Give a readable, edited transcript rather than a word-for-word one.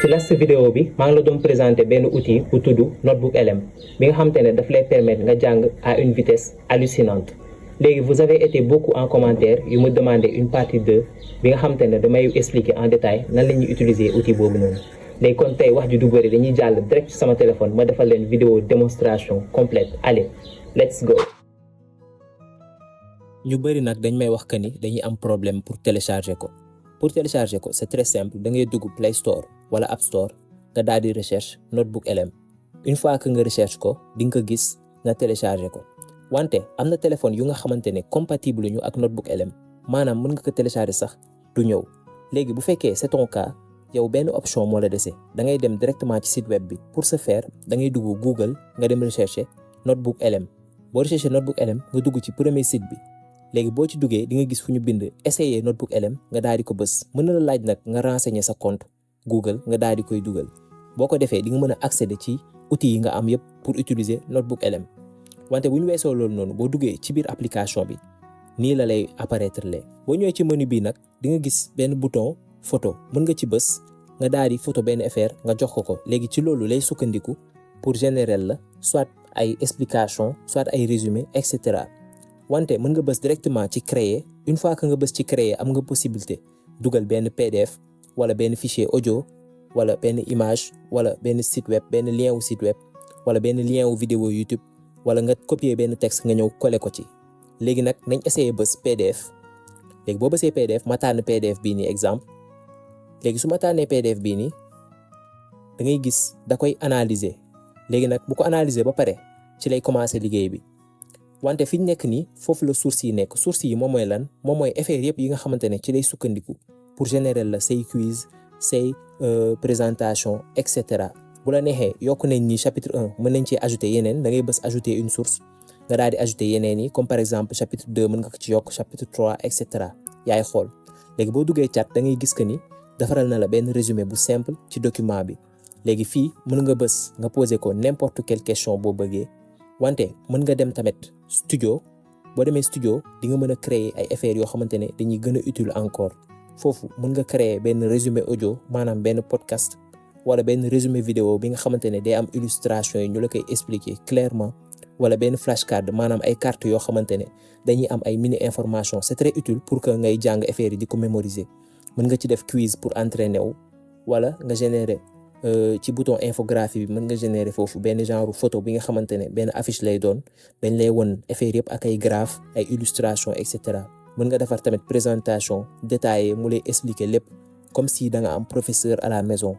ci last vidéo bi maa ngi la doon présenté benn outil bu tudd Notebook LM bi nga xamante ne daf lay permettre nga jàng à une vitesse hallucinante léegi vous avez été beaucoup en commentaire yu me demandé une partie 2 bi nga xamante ne damay expliquer en détail nan la ñuy utiliser outil boobu noonu léegi kon tey wax ji du bëri dañuy jàll direct ci sama téléphone ma defal leen vidéo démonstration complète allez let's go. ñu bëri nag dañ may wax que ni dañuy am problème pour télécharger ko. Pour télécharger ko c'est très simple da ngay dugg Play Store wala App Store nga daal di recherche Notebook LM une fois que nga recherche ko di nga ko gis nga télécharger ko wante am na téléphone yu nga xamante ne compatible ñu ak Notebook LM maanaam mën nga ko télécharger sax du ñëw léegi bu fekkee c'est ton cas yow benn option moo la dese da ngay dem directement ci site web bi pour ce faire da ngay dugg Google nga dem rechercher Notebook LM boo rechercher Notebook LM nga dugg ci premier site bi. léegi boo ci duggee di nga gis fu ñu bind essayer Notebook LM nga daal di ko bës mën na la laaj nag nga renseigner sa compte Google nga daal di koy dugal boo ko defee di nga mën a accéder ci outils yi nga am yëpp pour utiliser Notebook LM wante bu ñu weesoo loolu noonu boo duggee ci biir application bi nii la lay apparaître lee boo ñëwee ci menu bi nag di nga gis benn bouton photo mën nga ci bës nga daal di photo benn affaire nga jox ko léegi ci loolu lay sukkandiku pour générer la soit ay explication soit ay résumé et cetera. wante mën nga bës directement ci créer une fois que nga bës ci créer am nga possibilité dugal benn PDF wala benn fichier audio wala benn image wala benn site web benn lien wu site web wala benn lien wu vidéo YouTube wala nga copier benn texte nga ñëw coller ko ci léegi nag nañ essayer bës PDF léegi boo bësee PDF ma tànn PDF bii nii exemple léegi su ma tànnee PDF bii nii da ngay gis da koy analyser léegi nag bu ko analyser ba pare ci lay commencer liggéey bi. wante fi ñu nekk nii foofu la source yi nekk source yi moom mooy lan moom mooy affaire yëpp yi nga xamante ne ci lay sukkandiku pour générer la say quiz say présentation et cetera bu la neexee yokk nañ ni chapitre 1 mën nañ ci ajouter yeneen da ngay bës ajouter une source nga daal di ajouter yeneen yi comme par exemple chapitre 2 mën nga ko ci yokk chapitre 3 et cetera yaay xool léegi boo duggee chat da ngay gis que ni defaral na la benn résumé bu simple ci document bi léegi fii mën nga bës nga poser ko n'importe quelle question boo bëggee. wante mën nga dem tamit studio boo demee studio di nga mën a créer ay affaires yoo xamante ne dañuy gën a utile encore foofu mën nga créer benn résumé audio maanaam benn podcast wala benn résumé vidéo bi nga xamante ne day am illustration yi ñu la koy expliquer clairement wala benn flashcard maanaam ay cartes yoo xamante ne dañuy am ay mini information c'est très utile pour que ngay jàng affaires yi di ko mémoriser mën nga ci def quiz pour entraîner wu wala nga générer ci bouton infographie bi mën nga générer foofu benn genre photo bi nga xamante ne benn affiche lay doon dañ lay won affaire yëpp ak ay graphe ay illustration et cetera mën nga defar tamit présentation détaillée mu lay expliquer lépp comme si da nga am professeur à la maison